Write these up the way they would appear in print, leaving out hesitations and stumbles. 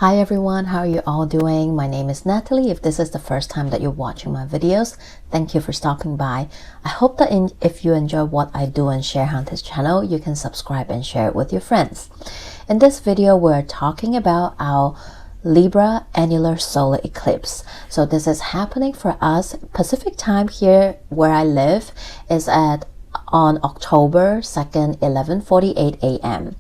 Hi everyone, how are you all doing? My name is Natalie. If this is the first time that you're watching my videos, thank you for stopping by. I hope that if you enjoy what I do and share on this channel, you can subscribe and share it with your friends. In this video, we're talking about our Libra annular solar eclipse. So this is happening for us. Pacific time here where I live is on October 2nd, 11:48 a.m.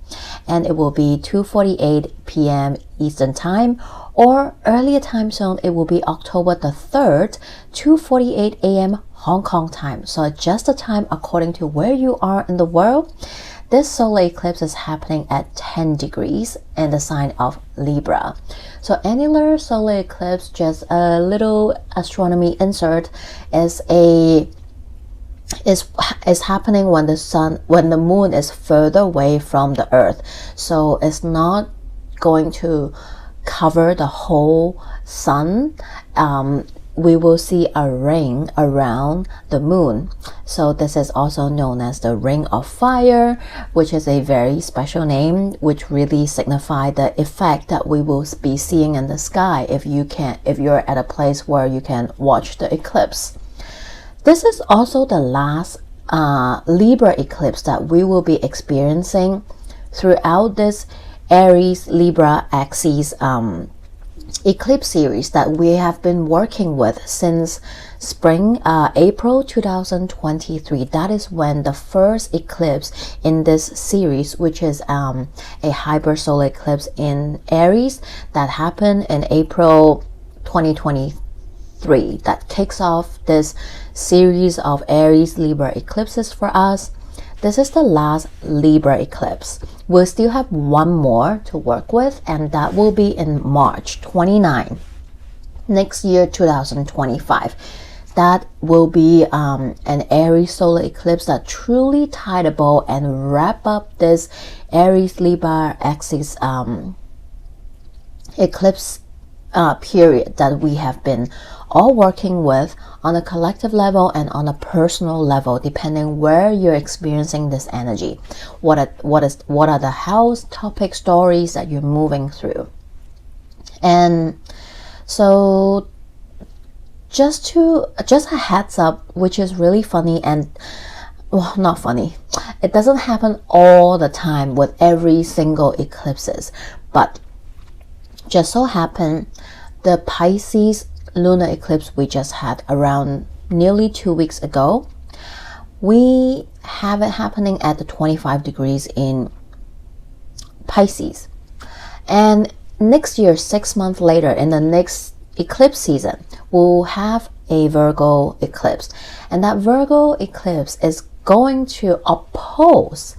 and it will be 2:48 p.m. Eastern time, or earlier time zone it will be October the 3rd, 2:48 a.m. Hong Kong time. So adjust the time according to where you are in the world. This solar eclipse is happening at 10 degrees in the sign of Libra. So annular solar eclipse, just a little astronomy insert, is happening when the moon is further away from the earth. So it's not going to cover the whole sun. We will see a ring around the moon. So this is also known as the ring of fire, which is a very special name, which really signifies the effect that we will be seeing in the sky if you're at a place where you can watch the eclipse. This is also the last Libra eclipse that we will be experiencing throughout this Aries Libra axis eclipse series that we have been working with since spring, April 2023. That is when the first eclipse in this series, which is a hybrid solar eclipse in Aries that happened in April 2023, that kicks off this series of Aries Libra eclipses for us. This is the last Libra eclipse. We'll still have one more to work with, and that will be in March 29 next year, 2025. That will be an Aries solar eclipse that truly tie the bow and wrap up this Aries Libra axis eclipse period that we have been all working with on a collective level and on a personal level, depending where you're experiencing this energy. What are the house topic stories that you're moving through? And so just a heads up, which is really funny, and well, not funny, it doesn't happen all the time with every single eclipses, but just so happened the Pisces lunar eclipse we just had around nearly 2 weeks ago, we have it happening at the 25 degrees in Pisces. And next year, 6 months later, in the next eclipse season, we'll have a Virgo eclipse. And that Virgo eclipse is going to oppose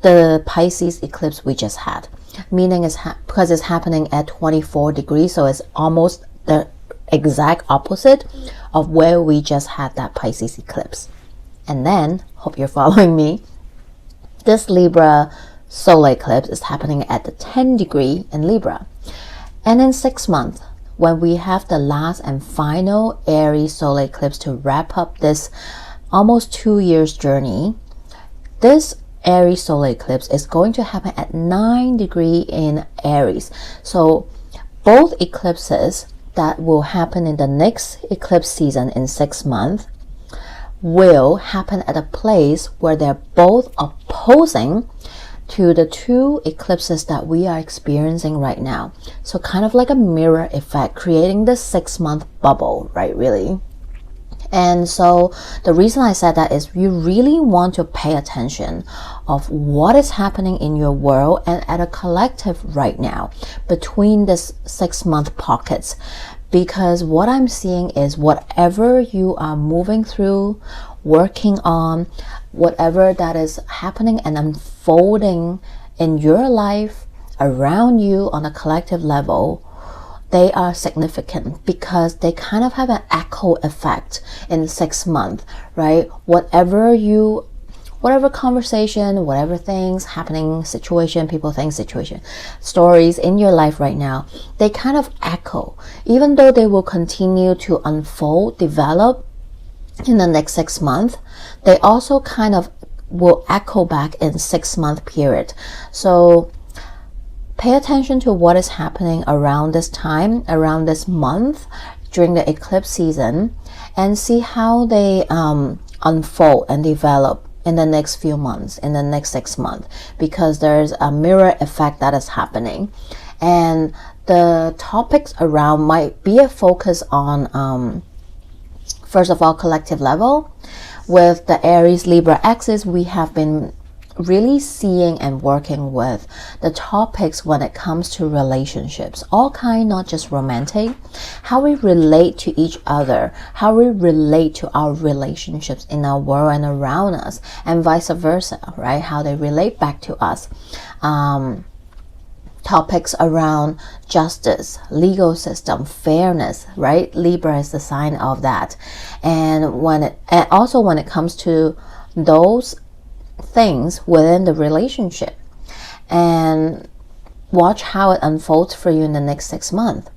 the Pisces eclipse we just had. Meaning because it's happening at 24 degrees, so it's almost the exact opposite of where we just had that Pisces eclipse. And then, hope you're following me, this Libra solar eclipse is happening at the 10 degree in Libra. And in 6 months, when we have the last and final Aries solar eclipse to wrap up this almost 2 years journey, this Aries solar eclipse is going to happen at 9 degree in Aries. So both eclipses that will happen in the next eclipse season in 6 months will happen at a place where they're both opposing to the 2 eclipses that we are experiencing right now. So kind of like a mirror effect, creating this 6-month bubble, right? Really. And so the reason I said that is you really want to pay attention of what is happening in your world and at a collective right now between this 6-month pockets. Because what I'm seeing is whatever you are moving through, working on, whatever that is happening and unfolding in your life around you on a collective level, they are significant because they kind of have an echo effect in 6 months, right? Whatever conversation, whatever things happening, situation, people, things, situation, stories in your life right now, they kind of echo. Even though they will continue to unfold, develop in the next 6 months, they also kind of will echo back in 6 month period. So pay attention to what is happening around this time, around this month, during the eclipse season, and see how they unfold and develop in the next few months, in the next 6 months, because there's a mirror effect that is happening. And the topics around might be a focus on, first of all, collective level. With the Aries Libra axis, we have been really seeing and working with the topics when it comes to relationships, all kind, not just romantic, how we relate to each other, how we relate to our relationships in our world and around us, and vice versa, right? How they relate back to us. Topics around justice, legal system, fairness, right? Libra is the sign of that. And also when it comes to those things within the relationship, and watch how it unfolds for you in the next 6 months.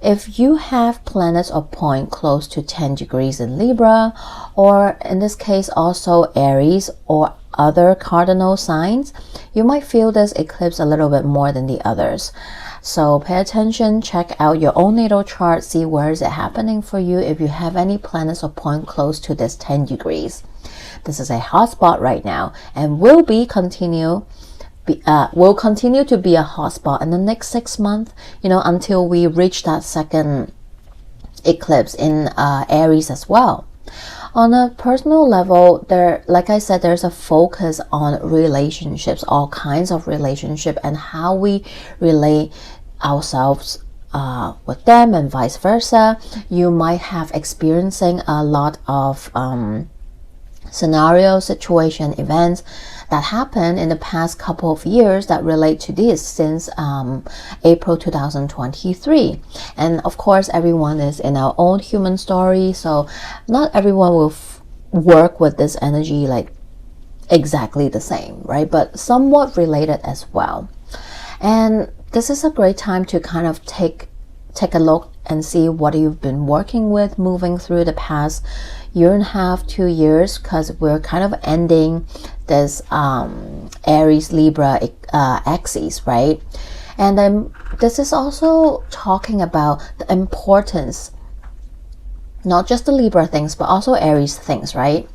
If you have planets or point close to 10 degrees in Libra, or in this case also Aries or other cardinal signs, you might feel this eclipse a little bit more than the others. So pay attention, check out your own natal chart, see where is it happening for you if you have any planets or point close to this 10 degrees. This is a hot spot right now, and will continue to be a hot spot in the next 6 months, until we reach that second eclipse in Aries as well. On a personal level, like I said, there's a focus on relationships, all kinds of relationship, and how we relate ourselves with them and vice versa. You might have experiencing a lot of scenario, situation, events that happened in the past couple of years that relate to this since April 2023. And of course, everyone is in our own human story, so not everyone will work with this energy like exactly the same, right? But somewhat related as well. And this is a great time to kind of take a look and see what you've been working with moving through the past 1.5 to 2 years, because we're kind of ending this Aries Libra axis, right? And then this is also talking about the importance, not just the Libra things, but also Aries things, right?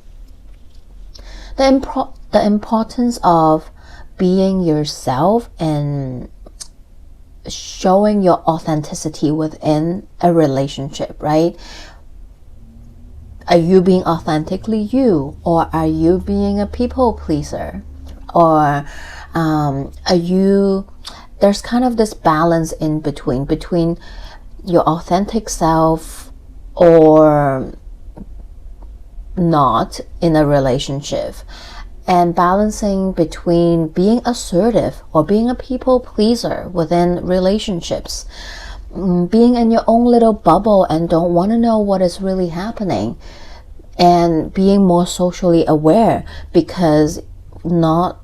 The importance of being yourself and showing your authenticity within a relationship, right? Are you being authentically you, or are you being a people pleaser, or there's kind of this balance in between your authentic self or not in a relationship, and balancing between being assertive or being a people pleaser within relationships, being in your own little bubble and don't want to know what is really happening, and being more socially aware, because not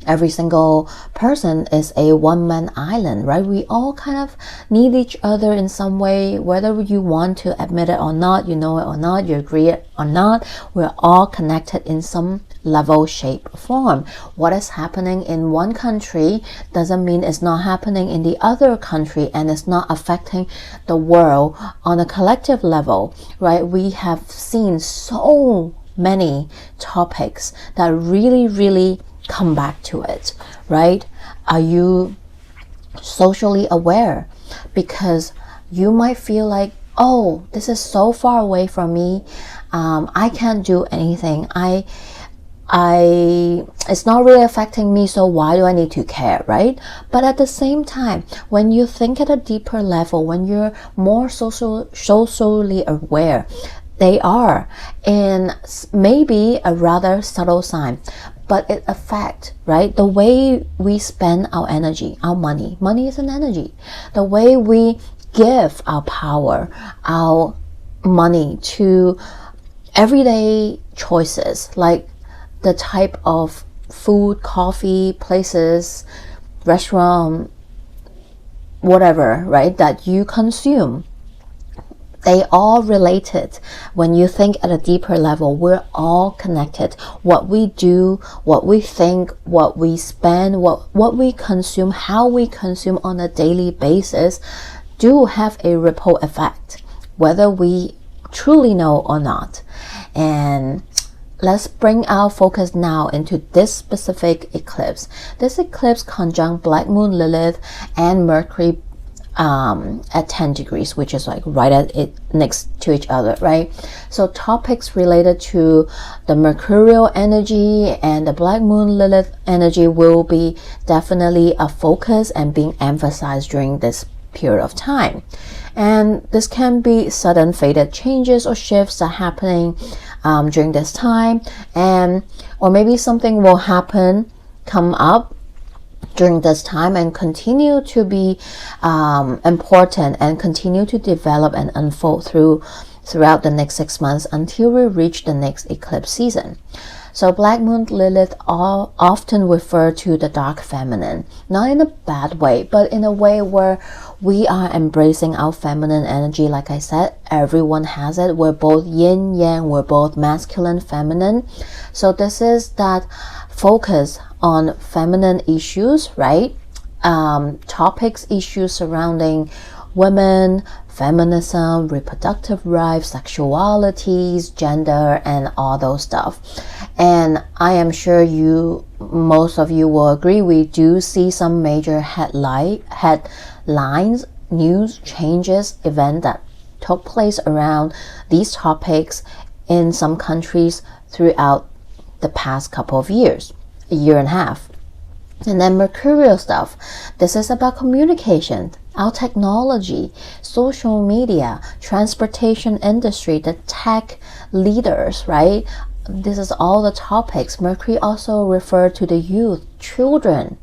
every single person is a one-man island, right? We all kind of need each other in some way, whether you want to admit it or not, you know it or not, you agree it or not. We're all connected in some level, shape, form. What is happening in one country doesn't mean it's not happening in the other country, and it's not affecting the world on a collective level, right? We have seen so many topics that really come back to it, right? Are you socially aware? Because you might feel like, oh, this is so far away from me, I can't do anything, it's not really affecting me, so why do I need to care, right? But at the same time, when you think at a deeper level, when you're more socially aware, they are in maybe a rather subtle sign, but it affects, right? The way we spend our energy, our money is an energy. The way we give our power, our money to everyday choices, like the type of food, coffee, places, restaurant, whatever, right, that you consume. They all related. When you think at a deeper level, we're all connected. What we do, what we think, what we spend, what we consume, how we consume on a daily basis do have a ripple effect, whether we truly know or not. And let's bring our focus now into this specific eclipse. This eclipse conjunct Black Moon Lilith and Mercury at 10 degrees, which is like right at it next to each other, right? So topics related to the mercurial energy and the Black Moon Lilith energy will be definitely a focus and being emphasized during this period of time. And this can be sudden fated changes or shifts that are happening during this time, and or maybe something will come up during this time and continue to be important and continue to develop and unfold throughout the next 6 months until we reach the next eclipse season. So Black Moon Lilith often refer to the dark feminine, not in a bad way, but in a way where we are embracing our feminine energy. Like I said, everyone has it. We're both yin yang, we're both masculine, feminine. So this is that focus on feminine issues, right? Topics, issues surrounding women, feminism, reproductive rights, sexualities, gender, and all those stuff. And I am sure most of you will agree, we do see some major headlines, news changes, events that took place around these topics in some countries throughout the past couple of years, a year and a half. And then mercurial stuff. This is about communication, our technology, social media, transportation industry, the tech leaders, right? This is all the topics. Mercury also refers to the youth, children.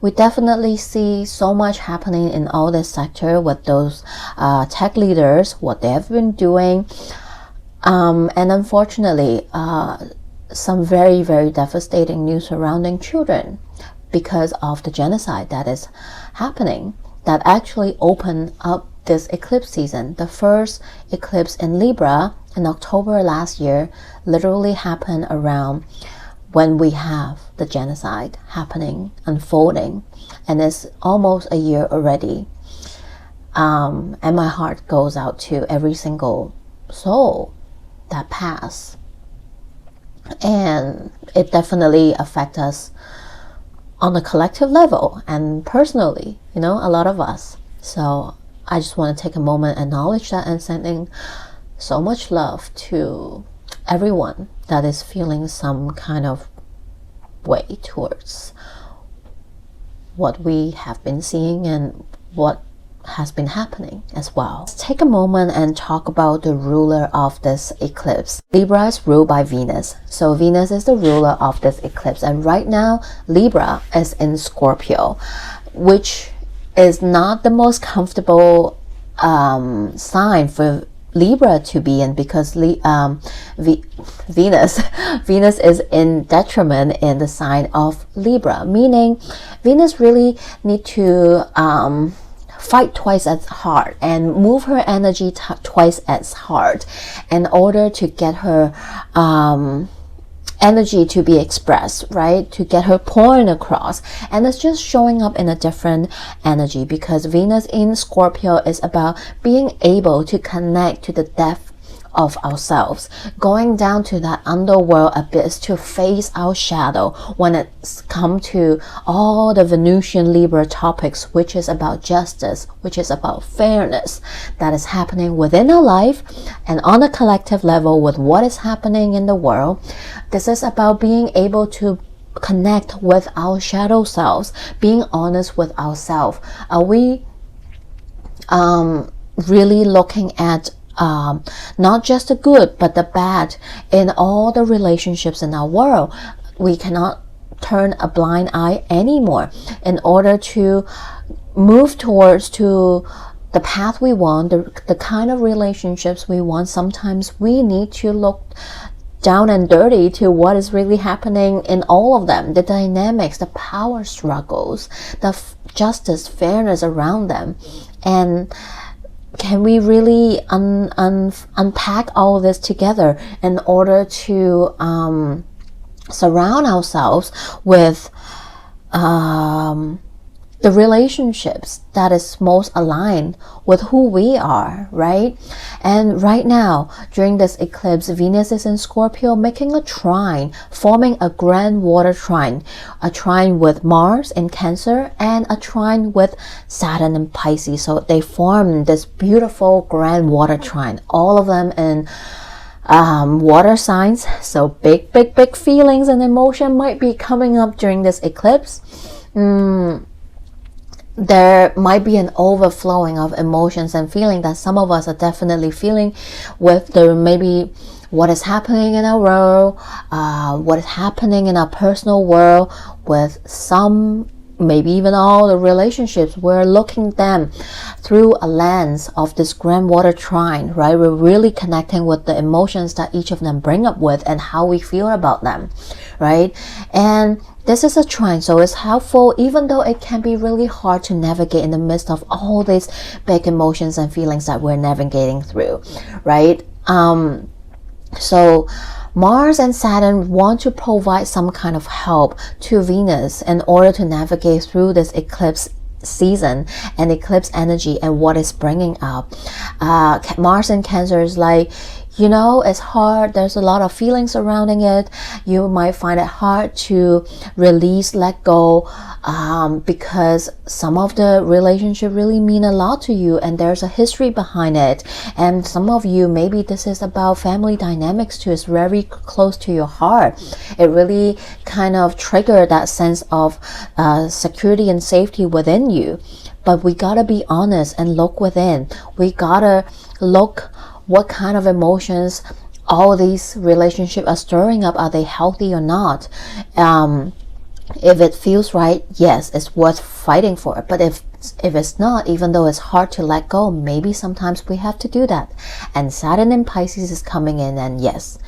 We definitely see so much happening in all this sector with those tech leaders, what they have been doing. And unfortunately, some very, very devastating news surrounding children because of the genocide that is happening, that actually opened up this eclipse season. The first eclipse in Libra in October last year literally happened around when we have the genocide happening, unfolding, and it's almost a year already. And my heart goes out to every single soul that passed. And it definitely affects us on a collective level and personally, a lot of us. So I just want to take a moment and acknowledge that and sending so much love to everyone that is feeling some kind of way towards what we have been seeing and what has been happening as well. Let's take a moment and talk about the ruler of this eclipse. Libra is ruled by Venus. So Venus is the ruler of this eclipse. And right now, Libra is in Scorpio, which is not the most comfortable sign for Libra to be in, because Venus is in detriment in the sign of Libra, meaning Venus really need to fight twice as hard and move her energy twice as hard in order to get her energy to be expressed, right? To get her point across. And it's just showing up in a different energy, because Venus in Scorpio is about being able to connect to the depth of ourselves, going down to that underworld abyss to face our shadow when it's come to all the Venusian Libra topics, which is about justice, which is about fairness that is happening within our life and on a collective level with what is happening in the world. This is about being able to connect with our shadow selves, being honest with ourselves. Are we really looking at not just the good but the bad in all the relationships in our world? We cannot turn a blind eye anymore. In order to move towards to the path we want, the kind of relationships we want, sometimes we need to look down and dirty to what is really happening in all of them, the dynamics, the power struggles, the justice, fairness around them. And can we really unpack all this together in order to surround ourselves with the relationships that is most aligned with who we are, right? And right now, during this eclipse, Venus is in Scorpio, making a trine, forming a grand water trine, a trine with Mars in Cancer and a trine with Saturn in Pisces. So they form this beautiful grand water trine, all of them in water signs. So big feelings and emotion might be coming up during this eclipse. There might be an overflowing of emotions and feeling that some of us are definitely feeling with maybe what is happening in our world, what is happening in our personal world, with some, maybe even all the relationships. We're looking them through a lens of this grand water trine, right? We're really connecting with the emotions that each of them bring up with and how we feel about them, right? And this is a trine, so it's helpful, even though it can be really hard to navigate in the midst of all these big emotions and feelings that we're navigating through, right? So Mars and Saturn want to provide some kind of help to Venus in order to navigate through this eclipse season and eclipse energy and what it's bringing up. Mars in Cancer is like, you know, it's hard. There's a lot of feelings surrounding it. You might find it hard to release, let go, because some of the relationship really mean a lot to you and there's a history behind it. And some of you, maybe this is about family dynamics too. It's very close to your heart. It really kind of triggered that sense of security and safety within you. But we gotta be honest and look within. We gotta look what kind of emotions all these relationships are stirring up. Are they healthy or not? If it feels right, yes, it's worth fighting for. But if it's not, even though it's hard to let go, maybe sometimes we have to do that. And Saturn in Pisces is coming in, and yes,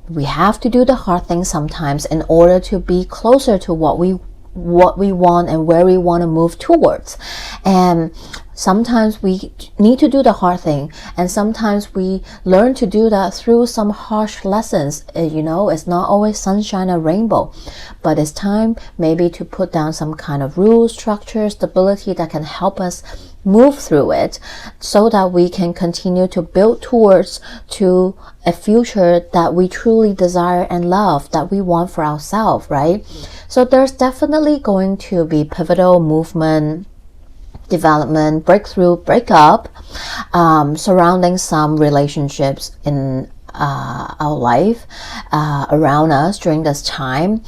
we have to do the hard things sometimes in order to be closer to what we want and where we want to move towards. And sometimes we need to do the hard thing, and sometimes we learn to do that through some harsh lessons. You know, it's not always sunshine or rainbow, but it's time maybe to put down some kind of rules, structure, stability that can help us move through it so that we can continue to build towards to a future that we truly desire and love, that we want for ourselves, right? So there's definitely going to be pivotal movement, development, breakthrough, breakup, surrounding some relationships in our life, around us during this time.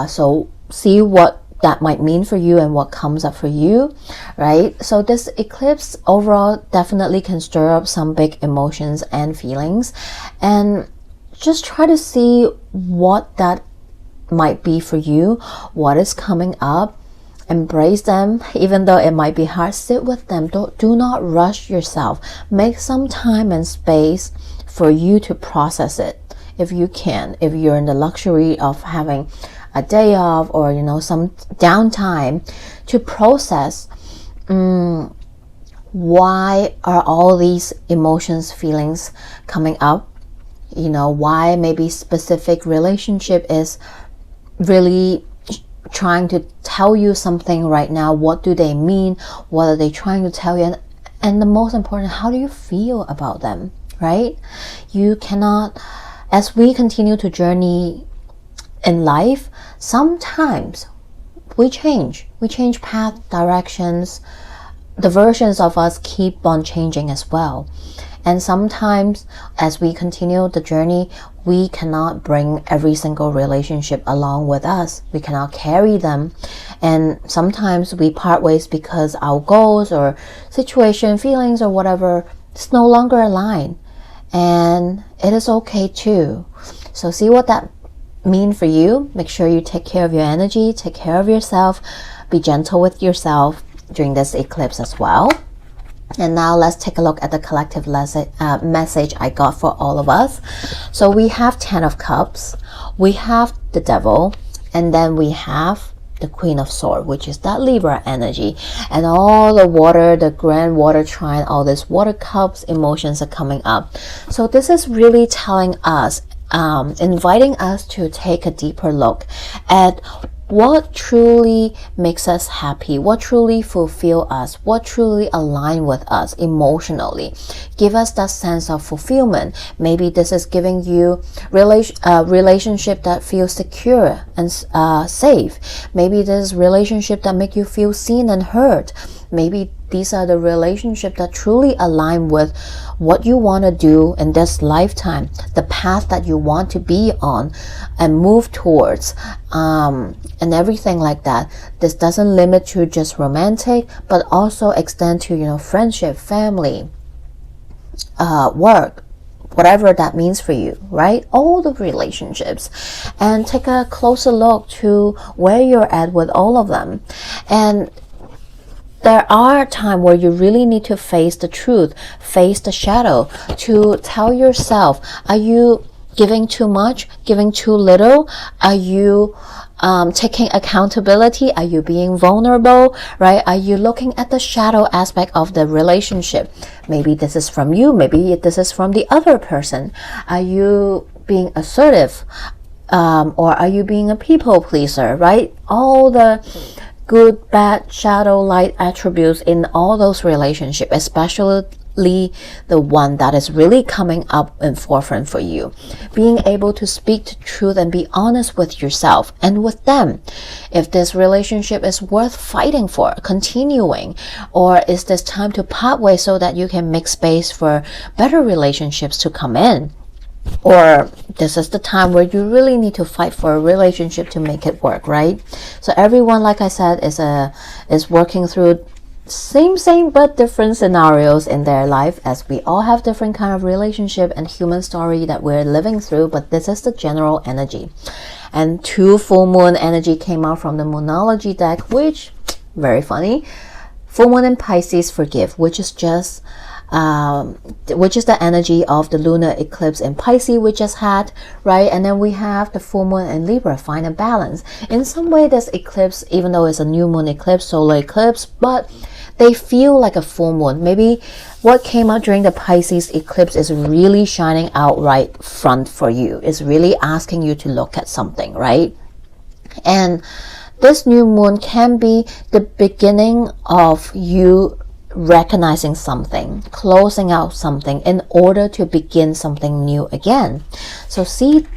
So see what that might mean for you and what comes up for you, right? So this eclipse overall definitely can stir up some big emotions and feelings, and just try to see what that might be for you, what is coming up. Embrace them, even though it might be hard. Sit with them. Do not rush yourself. Make some time and space for you to process it, if you can. If you're in the luxury of having a day off or, you know, some downtime to process, why are all these emotions, feelings coming up? You know, why maybe specific relationship is really trying to tell you something right now. What do they mean? What are they trying to tell you? And the most important, how do you feel about them, right? You cannot, as we continue to journey in life, sometimes we change path, directions. The versions of us keep on changing as well. And sometimes as we continue the journey, we cannot bring every single relationship along with us. We cannot carry them. And sometimes we part ways because our goals or situation, feelings or whatever is no longer aligned. And it is okay too. So see what that means for you. Make sure you take care of your energy, take care of yourself, be gentle with yourself during this eclipse as well. And now let's take a look at the collective message I got for all of us. So we have 10 of Cups, we have the Devil, and then we have the Queen of Swords, which is that Libra energy, and all the water, the grand water trine, all these water cups emotions are coming up. So this is really telling us, inviting us to take a deeper look at what truly makes us happy, what truly fulfill us, what truly align with us emotionally, give us that sense of fulfillment. Maybe this is giving you relationship that feels secure and safe. Maybe this is relationship that make you feel seen and heard. Maybe these are the relationships that truly align with what you want to do in this lifetime, the path that you want to be on and move towards, and everything like that. This doesn't limit to just romantic, but also extend to, friendship, family, work, whatever that means for you, right? All the relationships, and take a closer look to where you're at with all of them. And there are times where you really need to face the truth, face the shadow, to tell yourself, are you giving too much, giving too little? Are you taking accountability? Are you being vulnerable, right? Are you looking at the shadow aspect of the relationship? Maybe this is from you, maybe this is from the other person. Are you being assertive, or are you being a people pleaser, right? All the good, bad, shadow, light attributes in all those relationships, especially the one that is really coming up in forefront for you. Being able to speak the truth and be honest with yourself and with them. If this relationship is worth fighting for, continuing, or is this time to part ways so that you can make space for better relationships to come in? Or this is the time where you really need to fight for a relationship to make it work, right? So everyone, like I said, is working through same but different scenarios in their life, as we all have different kind of relationship and human story that we're living through, but this is the general energy. And 2 full moon energy came out from the Moonology deck, which, very funny, full moon in Pisces, forgive, which is just which is the energy of the lunar eclipse in Pisces we just had, right? And then we have the full moon in Libra, find a balance. In some way, this eclipse, even though it's a new moon eclipse, solar eclipse, but they feel like a full moon. Maybe what came out during the Pisces eclipse is really shining out right front for you. It's really asking you to look at something, right? And this new moon can be the beginning of you recognizing something, closing out something in order to begin something new again. So see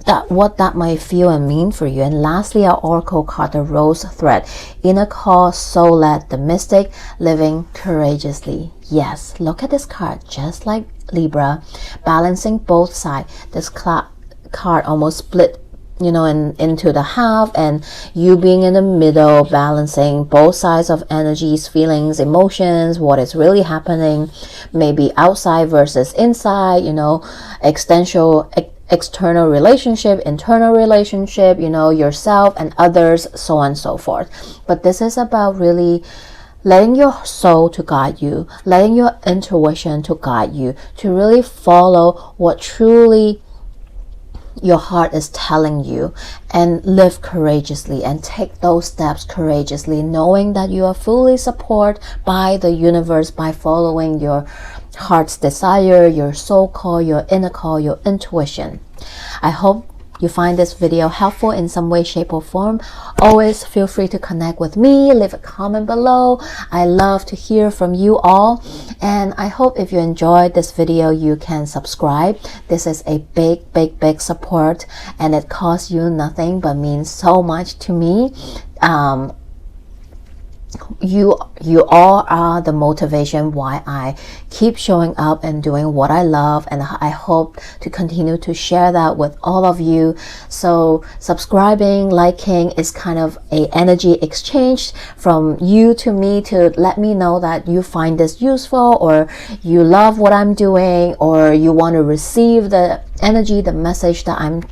that what that might feel and mean for you. And lastly, our oracle card, the rose thread, inner call, soul-led, the mystic, living courageously. Yes, look at this card, just like Libra, balancing both sides. This card almost split into the half, and you being in the middle, balancing both sides of energies, feelings, emotions, what is really happening, maybe outside versus inside, external relationship, internal relationship, yourself and others, so on and so forth. But this is about really letting your soul to guide you, letting your intuition to guide you, to really follow what truly your heart is telling you, and live courageously and take those steps courageously, knowing that you are fully supported by the universe, by following your heart's desire, your soul call, your inner call, your intuition. I hope you find this video helpful in some way, shape, or form. Always feel free to connect with me, leave a comment below. I love to hear from you all, and I hope if you enjoyed this video, you can subscribe. This is a big support, and it costs you nothing but means so much to me. You all are the motivation why I keep showing up and doing what I love, and I hope to continue to share that with all of you. So subscribing, liking is kind of a energy exchange from you to me, to let me know that you find this useful, or you love what I'm doing, or you want to receive the energy, the message that I'm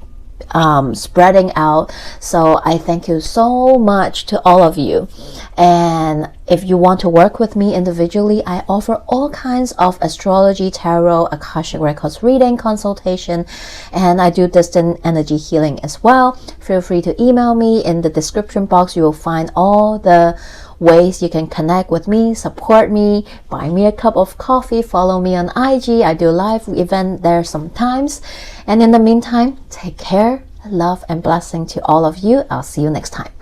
spreading out. So I thank you so much to all of you, and If you want to work with me individually, I offer all kinds of astrology, tarot, akashic records reading, consultation, and I do distant energy healing as well. Feel free to email me. In the description box, you will find all the ways you can connect with me, support me, buy me a cup of coffee, follow me on IG. I do live event there sometimes. And in the meantime, take care, love and blessing to all of you. I'll see you next time.